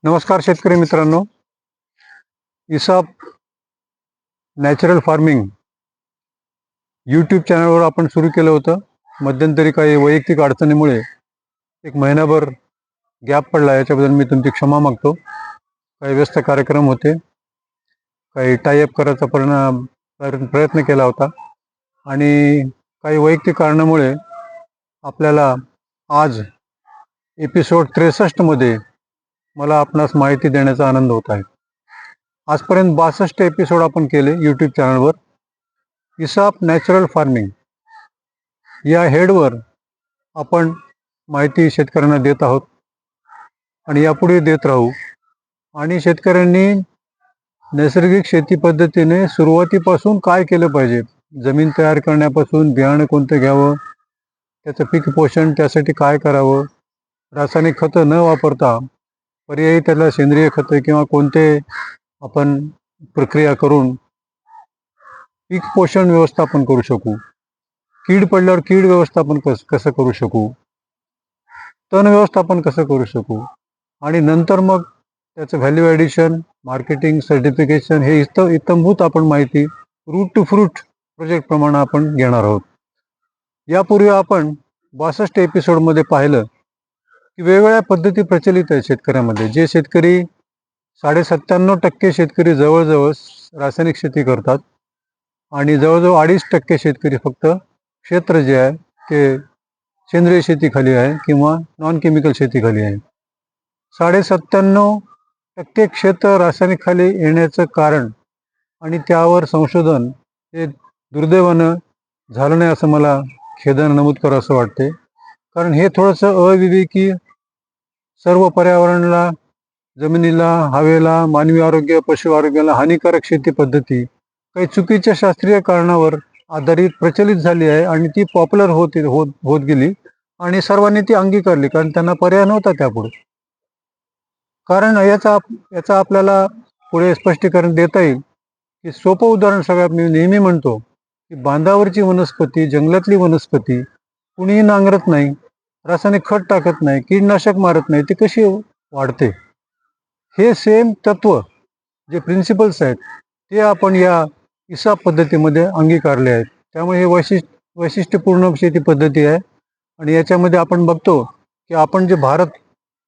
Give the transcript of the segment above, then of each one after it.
नमस्कार शेतकरी मित्रांनो. इसाप नॅचरल फार्मिंग यूट्यूब चॅनलवर आपण सुरू केलं होतं. मध्यंतरी काही वैयक्तिक अडचणीमुळे एक महिनाभर गॅप पडला. याच्याबद्दल मी तुमची क्षमा मागतो. काही व्यस्त कार्यक्रम होते, काही टायअप करायचा प्रयत्न केला होता आणि काही वैयक्तिक कारणामुळे आपल्याला आज एपिसोड 63 मध्ये मला आपणास माहिती देण्याचा आनंद होत आहे. आजपर्यंत 62 एपिसोड आपण केले यूट्यूब चॅनलवर. इसाप नॅचरल फार्मिंग या हेडवर आपण माहिती शेतकऱ्यांना देत आहोत आणि यापुढे देत राहू. आणि शेतकऱ्यांनी नैसर्गिक शेती पद्धतीने सुरुवातीपासून काय केलं पाहिजे, जमीन तयार करण्यापासून बियाणं कोणतं घ्यावं, त्याचं पीक पोषण, त्यासाठी काय करावं, रासायनिक खतं न वापरता पर्यायी त्याला सेंद्रिय खतं किंवा कोणते आपण प्रक्रिया करून पीक पोषण व्यवस्थापन करू शकू, कीड पडल्यावर कीड व्यवस्थापन कसं करू शकू, तण व्यवस्थापन कसं करू शकू, आणि नंतर मग त्याचं व्हॅल्यू ॲडिशन, मार्केटिंग, सर्टिफिकेशन हे इत्थंभूत आपण माहिती रूट टू फ्रूट प्रोजेक्ट प्रमाणे आपण घेणार आहोत. यापूर्वी आपण 62 एपिसोडमध्ये पाहिलं की वेगवेगळ्या पद्धती प्रचलित आहेत शेतकऱ्यामध्ये. जे शेतकरी 97.5% शेतकरी जवळजवळ रासायनिक शेती करतात आणि जवळजवळ 2.5% शेतकरी फक्त क्षेत्र जे आहे ते सेंद्रिय शेतीखाली आहे किंवा नॉन केमिकल शेतीखाली आहे. 97.5% क्षेत्र रासायनिक खाली येण्याचं कारण आणि त्यावर संशोधन हे दुर्दैवानं झालं नाही असं मला खेदानं नमूद करावं असं वाटते. कारण हे थोडंसं अविवेकी, सर्व पर्यावरणाला, जमिनीला, हवेला, मानवी आरोग्य, पशु आरोग्याला हानिकारक शेती पद्धती काही चुकीच्या शास्त्रीय कारणावर आधारित प्रचलित झाली आहे आणि ती पॉप्युलर होत गेली आणि सर्वांनी ती अंगीकारली, कारण त्यांना पर्याय नव्हता त्यापुढे. कारण याचा आपल्याला पुढे स्पष्टीकरण देता येईल की सोपं उदाहरण सगळ्यात मी नेहमी म्हणतो की बांधावरची वनस्पती, जंगलातली वनस्पती कुणीही नांगरत नाही, रासायनिक खत टाकत नाही, कीटनाशक मारत नाही, ती कशी वाढते? हे सेम तत्व, जे प्रिन्सिपल्स आहेत ते आपण या इसाप पद्धतीमध्ये अंगीकारले आहेत. त्यामुळे हे वैशिष्ट्यपूर्ण शेती पद्धती आहे. आणि याच्यामध्ये आपण बघतो की आपण जे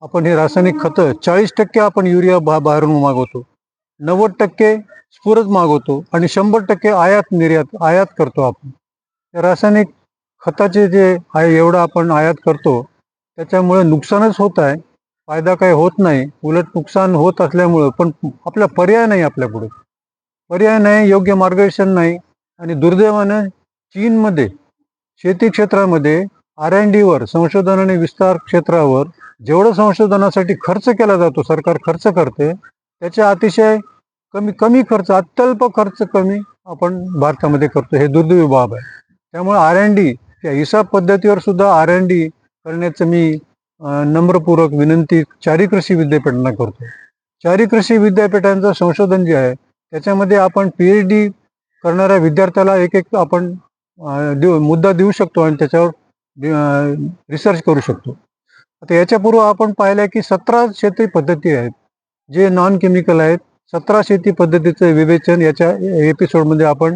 आपण हे रासायनिक खतं 40% आपण युरिया बाहेरून मागवतो, 90% स्फुरद मागवतो आणि 100% आयात करतो. आपण रासायनिक खताचे जे आहे एवढं आपण आयात करतो, त्याच्यामुळे नुकसानच होत आहे, फायदा काही होत नाही. उलट नुकसान होत असल्यामुळं पण आपला पर्याय नाही, आपल्यापुढे पर्याय नाही, योग्य मार्गदर्शन नाही. आणि दुर्दैवानं चीनमध्ये शेती क्षेत्रामध्ये R&Dवर, संशोधन आणि विस्तार क्षेत्रावर जेवढं संशोधनासाठी खर्च केला जातो, सरकार खर्च करते, त्याच्या अतिशय कमी खर्च, अत्यल्प खर्च कमी आपण भारतामध्ये करतो. हे दुर्दैवी बाब आहे. त्यामुळे R&D या इसाप पद्धतीवर सुद्धा R&D करण्याचं मी नम्रपूर्वक विनंती चारी कृषी विद्यापीठांना करतो. चारी कृषी विद्यापीठांचं संशोधन जे आहे त्याच्यामध्ये आपण PhD करणाऱ्या विद्यार्थ्याला एक आपण मुद्दा देऊ शकतो आणि त्याच्यावर रिसर्च करू शकतो. आता याच्यापूर्वी आपण पाहिलं की 17 शेती पद्धती आहेत जे नॉन केमिकल आहेत. 17 शेती पद्धतीचं विवेचन याच्या एपिसोडमध्ये आपण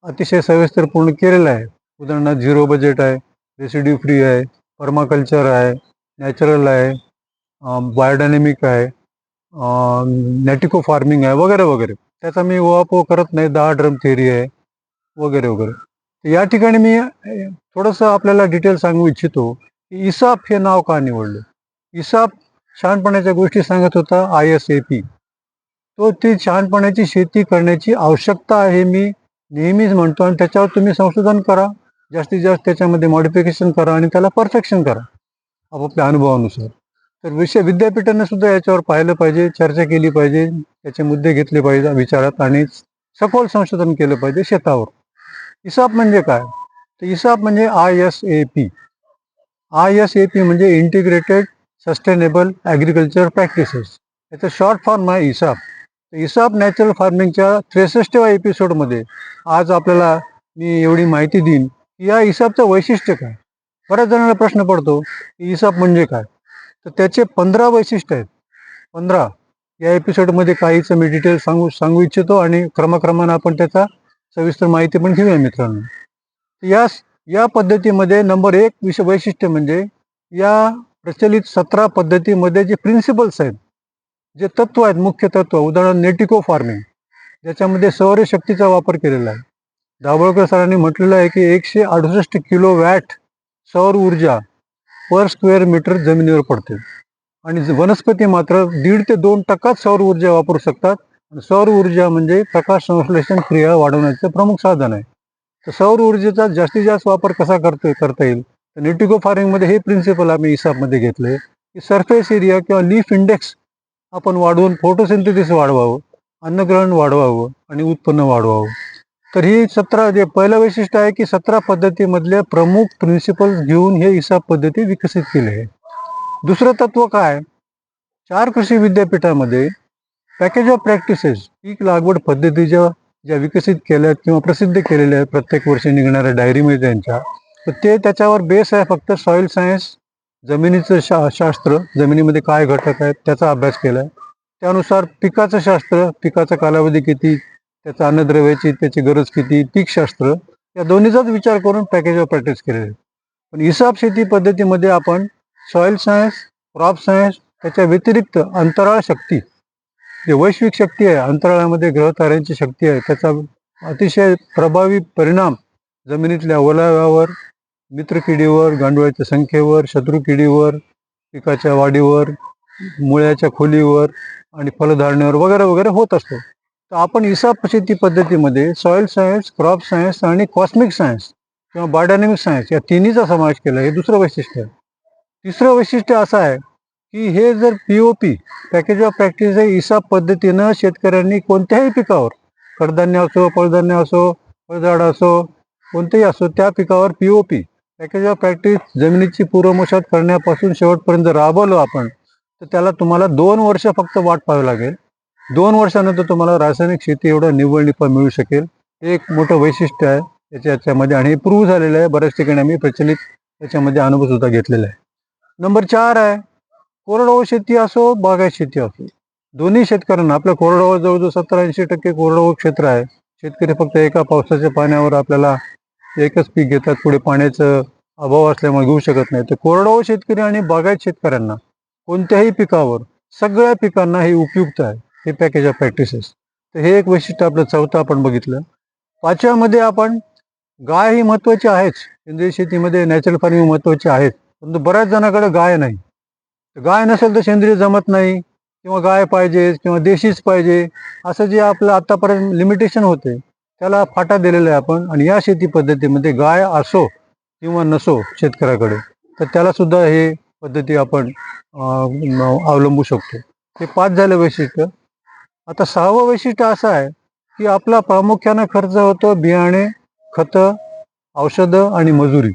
अतिशय सविस्तर पूर्ण केलेलं आहे. उदाहरणार्थ झिरो बजेट आहे, रेसिड्यू फ्री आहे, पर्माकल्चर आहे, नॅचरल आहे, बायोडायनेमिक आहे, नॅटिको फार्मिंग आहे, वगैरे वगैरे. त्याचा मी उहापोह करत नाही. 10 ड्रम थेअरी आहे, वगैरे वगैरे. या ठिकाणी मी थोडंसं आपल्याला डिटेल सांगू इच्छितो की इसाप हे नाव का निवडलं. इसाप शहाणपणाच्या गोष्टी सांगत होता, ISAP. ती शहाणपणाची शेती करण्याची आवश्यकता आहे, मी नेहमीच म्हणतो. आणि त्याच्यावर तुम्ही संशोधन करा, जास्तीत जास्त त्याच्यामध्ये मॉडिफिकेशन करा आणि त्याला परफेक्शन करा आपापल्या अनुभवानुसार. तर विद्यापीठांना सुद्धा याच्यावर पाहिलं पाहिजे, चर्चा केली पाहिजे, त्याचे मुद्दे घेतले पाहिजे विचारात आणि सखोल संशोधन केलं पाहिजे शेतावर. इसाप म्हणजे काय? तर इसाप म्हणजे ISAP म्हणजे इंटिग्रेटेड सस्टेनेबल ॲग्रिकल्चर प्रॅक्टिसेस. याचं शॉर्ट फॉर्म आहे इसाप. इसाप नॅचरल फार्मिंगच्या 63व्या एपिसोडमध्ये आज आपल्याला मी एवढी माहिती देईन की या इसापचं वैशिष्ट्य काय. बऱ्याच जणांना प्रश्न पडतो की इसाप म्हणजे काय. तर त्याचे 15 वैशिष्ट्य आहेत. 15 या एपिसोडमध्ये काहीच मी डिटेल सांगू इच्छितो आणि क्रमाक्रमानं आपण त्याचा सविस्तर माहिती पण घेऊया मित्रांनो. या पद्धतीमध्ये नंबर 1 वैशिष्ट्य म्हणजे या प्रचलित 17 पद्धतीमध्ये जे प्रिन्सिपल्स आहेत, जे तत्व आहेत, मुख्य तत्व, उदाहरण नेटिको फार्मिंग, ज्याच्यामध्ये सौरशक्तीचा वापर केलेला आहे. दाभोळकर सरांनी म्हटलेलं आहे की 168 किलो वॅट सौर ऊर्जा पर स्क्वेअर मीटर जमिनीवर पडते आणि वनस्पती मात्र 1.5 ते 2% सौर ऊर्जा वापरू शकतात. सौर ऊर्जा म्हणजे प्रकाश संश्लेषण क्रिया वाढवण्याचे प्रमुख साधन आहे. तर सौर ऊर्जेचा जास्तीत जास्त वापर कसा करता येईल, तर नेटिको फार्मिंगमध्ये हे प्रिन्सिपल आम्ही हिसाबमध्ये घेतले की सरफेस एरिया किंवा लीफ इंडेक्स आपण वाढवून फोटोसिंथेसिस वाढवावं, अन्नग्रहण वाढवावं आणि उत्पन्न वाढवावं. तर ही 17 जे पहिलं वैशिष्ट्य आहे की 17 पद्धतीमधल्या प्रमुख प्रिन्सिपल्स घेऊन हे हिसाब पद्धती विकसित केले आहे. दुसरं तत्व काय, 4 कृषी विद्यापीठामध्ये पॅकेज ऑफ प्रॅक्टिसेस, पीक लागवड पद्धतीच्या ज्या विकसित केल्यात किंवा प्रसिद्ध केलेल्या आहेत प्रत्येक वर्षी निघणाऱ्या डायरीमध्ये त्यांच्या, तर ते त्याच्यावर बेस आहे फक्त सॉइल सायन्स, जमिनीचं शास्त्र, जमिनीमध्ये काय घटक आहेत त्याचा अभ्यास केला आहे. त्यानुसार पिकाचं शास्त्र, पिकाचा कालावधी किती, त्याचा अन्नद्रव्याची त्याची गरज किती, पीकशास्त्र, या दोन्हीचाच विचार करून पॅकेज ऑफ प्रॅक्टिस केलेले. पण हिसाब शेती पद्धतीमध्ये आपण सॉइल सायन्स, क्रॉप सायन्स, त्याच्या व्यतिरिक्त अंतराळ शक्ती, जे वैश्विक शक्ती आहे, अंतराळामध्ये ग्रहताऱ्यांची शक्ती आहे, त्याचा अतिशय प्रभावी परिणाम जमिनीतल्या ओलाव्यावर, मित्रकिडीवर, गांडुळाच्या संख्येवर, शत्रुकिडीवर, पिकाच्या वाढीवर, मुळ्याच्या खोलीवर आणि फलधारणेवर वगैरे वगैरे होत असतो. तर आपण हिसाब शेती पद्धतीमध्ये सॉइल सायन्स, क्रॉप सायन्स आणि कॉस्मिक सायन्स किंवा बायोडायनॅमिक सायन्स या तिन्हीचा समावेश केला. हे दुसरं वैशिष्ट्य आहे. तिसरं वैशिष्ट्य असं आहे की हे जर POP पॅकेज ऑफ प्रॅक्टिस हिसाब पद्धतीनं शेतकऱ्यांनी कोणत्याही पिकावर, कडधान्य असो, फळधान्य असो, फळझाड असो, कोणतेही असो, त्या पिकावर POP पॅकेज ऑफ प्रॅक्टिस जमिनीची पूर्वमशात करण्यापासून शेवटपर्यंत राबवलो आपण, तर त्याला तुम्हाला 2 वर्ष फक्त वाट पाहावी लागेल. 2 वर्षानंतर तुम्हाला रासायनिक शेती एवढा निव्वळ नफा मिळू शकेल. हे एक मोठं वैशिष्ट्य आहे याच्यामध्ये आणि हे प्रूव्ह झालेलं आहे. बऱ्याच ठिकाणी आम्ही प्रचलित त्याच्यामध्ये अनुभव सुद्धा घेतलेला आहे. नंबर 4 आहे कोरडवाहू शेती असो, बागायत शेती असो, दोन्ही शेतकऱ्यांना, आपल्या कोरडवाहू जवळजवळ 70-80% कोरडवाहू क्षेत्र आहे. शेतकरी फक्त एका पावसाच्या पाण्यावर आपल्याला एकच पीक घेतात, पुढे पाण्याचं अभाव असल्यामुळे घेऊ शकत नाही. तर कोरडवाहू शेतकरी आणि बागायत शेतकऱ्यांना कोणत्याही पिकावर, सगळ्या पिकांना हे उपयुक्त आहे, हे पॅकेज ऑफ प्रॅक्टिसेस. तर हे एक वैशिष्ट्य आपलं 4थं आपण बघितलं. 5व्यामध्ये आपण गाय ही महत्वाची आहेच, सेंद्रिय शेतीमध्ये नॅचरल फार्मिंग महत्वाची आहेच, परंतु बऱ्याच जणांकडे गाय नाही. गाय नसेल तर सेंद्रिय जमत नाही, किंवा गाय पाहिजे किंवा देशीच पाहिजे, असं जे आपलं आतापर्यंत लिमिटेशन होते त्याला फाटा दिलेला आहे आपण. आणि या शेती पद्धतीमध्ये गाय असो किंवा नसो शेतकऱ्याकडे, तर त्याला सुद्धा हे पद्धती आपण अवलंबू शकतो. हे 5 झालं वैशिष्ट्य. आता 6वं वैशिष्ट्य असं आहे की आपला प्रामुख्याने खर्च होतो बियाणे, खतं, औषधं आणि मजुरी.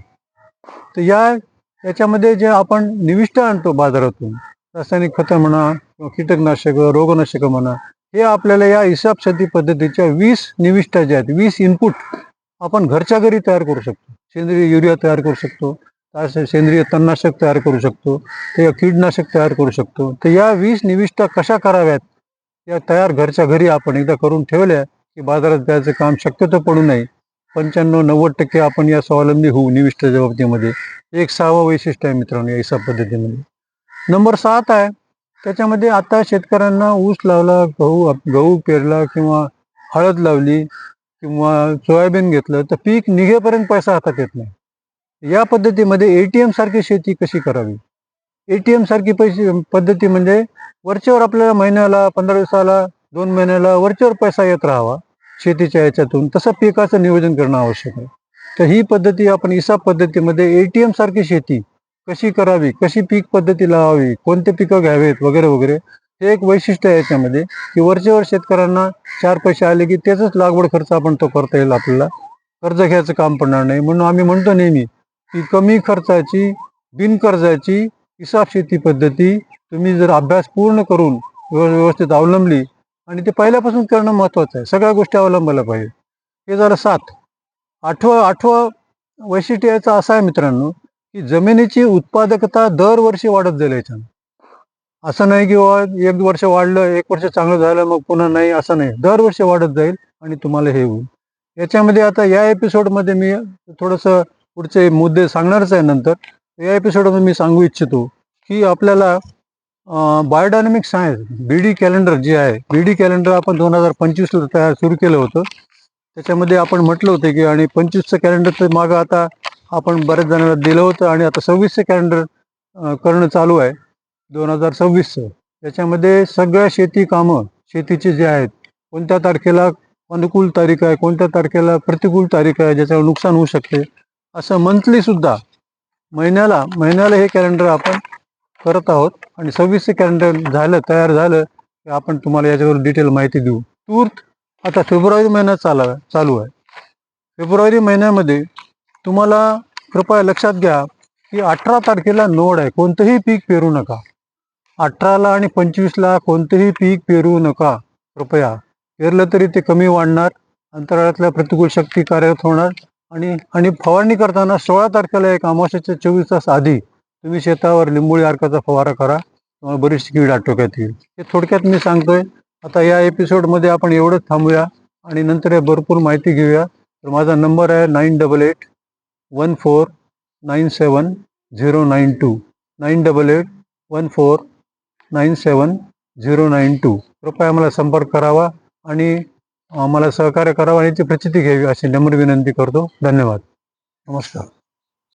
तर याच्यामध्ये जे आपण निविष्ठा आणतो बाजारातून, रासायनिक खतं म्हणा किंवा कीटकनाशकं, रोगनाशकं म्हणा, हे आपल्याला या हिसाब शेती पद्धतीच्या 20 निविष्ठा ज्या आहेत, 20 इनपुट आपण घरच्या घरी तयार करू शकतो. सेंद्रिय युरिया तयार करू शकतो, सेंद्रिय तणनाशक तयार करू शकतो, ते कीडनाशक तयार करू शकतो. तर या 20 निविष्ठा कशा कराव्यात, या तयार घरच्या घरी आपण एकदा करून ठेवल्या की बाजारात द्यायचं काम शक्यतो पडू नये. 95-90% आपण या स्वावलंबी होऊ निविष्ठाच्या बाबतीमध्ये. एक 6वं वैशिष्ट्य आहे मित्रांनो या हिसाब पद्धतीमध्ये. नंबर 7 आहे, त्याच्यामध्ये आता शेतकऱ्यांना ऊस लावला, गहू पेरला किंवा हळद लावली किंवा सोयाबीन घेतलं, तर पीक निघेपर्यंत पैसा हातात येत नाही. या पद्धतीमध्ये ATM सारखी शेती कशी करावी. ATM सारखी पद्धती म्हणजे वरच्यावर आपल्याला महिन्याला, 15 दिवसाला, 2 महिन्याला वरच्यावर पैसा येत राहावा शेतीच्या याच्यातून, तसं पिकाचं नियोजन करणं आवश्यक आहे. तर ही पद्धती आपण हिसाब पद्धतीमध्ये ATM सारखी शेती कशी करावी, कशी पीक पद्धती लावावी, कोणते पिकं घ्यावेत वगैरे वगैरे, हे एक वैशिष्ट्य आहे याच्यामध्ये की वरच्यावर शेतकऱ्यांना 4 पैसे आले की त्याचाच लागवड खर्च आपण तो करता येईल, आपल्याला कर्ज घ्यायचं काम पडणार नाही. म्हणून आम्ही म्हणतो नेहमी की कमी खर्चाची, बिनकर्जाची हिसाब शेती पद्धती तुम्ही जर अभ्यास पूर्ण करून व्यवस्थित अवलंबली, आणि ते पहिल्यापासून करणं महत्वाचं आहे, सगळ्या गोष्टी अवलंबायला पाहिजे. हे झालं 7. आठवं वैशिष्ट्य याचं असं आहे मित्रांनो की जमिनीची उत्पादकता दरवर्षी वाढत जाईल याच्यानं. असं नाही की एक वर्ष वाढलं, एक वर्ष चांगलं झालं मग पुन्हा नाही, असं नाही. दरवर्षी वाढत जाईल आणि तुम्हाला हे होईल. याच्यामध्ये आता या एपिसोडमध्ये मी थोडंसं पुढचे मुद्दे सांगणारच आहे नंतर. या एपिसोडमध्ये मी सांगू इच्छितो की आपल्याला बायोडायनॅमिक सायन्स BD कॅलेंडर जे आहे, BD कॅलेंडर आपण 2025 तयार सुरू केलं होतं. त्याच्यामध्ये आपण म्हटलं होतं की आणि 25चं कॅलेंडरचं मागं आता आपण बऱ्याच जणांना दिलं होतं आणि आता 26चं कॅलेंडर करणं चालू आहे 2026चं. त्याच्यामध्ये सगळ्या शेती कामं शेतीचे जे आहेत, कोणत्या तारखेला अनुकूल तारीख आहे, कोणत्या तारखेला प्रतिकूल तारीख आहे, ज्याच्यावर नुकसान होऊ शकते, असं मंथली सुद्धा महिन्याला हे कॅलेंडर आपण करत आहोत. आणि 26चं कॅलेंडर तयार झालं की आपण तुम्हाला याच्यावर डिटेल माहिती देऊ. आता फेब्रुवारी महिना चालू आहे. फेब्रुवारी महिन्यामध्ये तुम्हाला कृपया लक्षात घ्या की 18 तारखेला नोड आहे. कोणतंही पीक पेरू नका. 18ला आणि 25ला कोणतंही पीक पेरू नका. कृपया पेरलं तरी ते कमी वाढणार, अंतराळातल्या प्रतिकूल शक्ती कार्यरत होणार आणि फवारणी करताना 16 तारखेला एक अमावस्येच्या 24 तास आधी तुम्ही शेतावर लिंबोळी अर्काचा फवारा करा. तुम्हाला बरीचशी कीड आटोक्यात येईल. हे थोडक्यात मी सांगतोय. आता या एपिसोडमध्ये आपण एवढंच थांबूया आणि नंतर भरपूर माहिती घेऊया. तर माझा नंबर आहे 9881497092 9881497092. कृपया मला संपर्क करावा आणि मला सहकार्य करावं आणि याची प्रचिती घ्यावी अशी नम्र विनंती करतो. धन्यवाद. नमस्कार.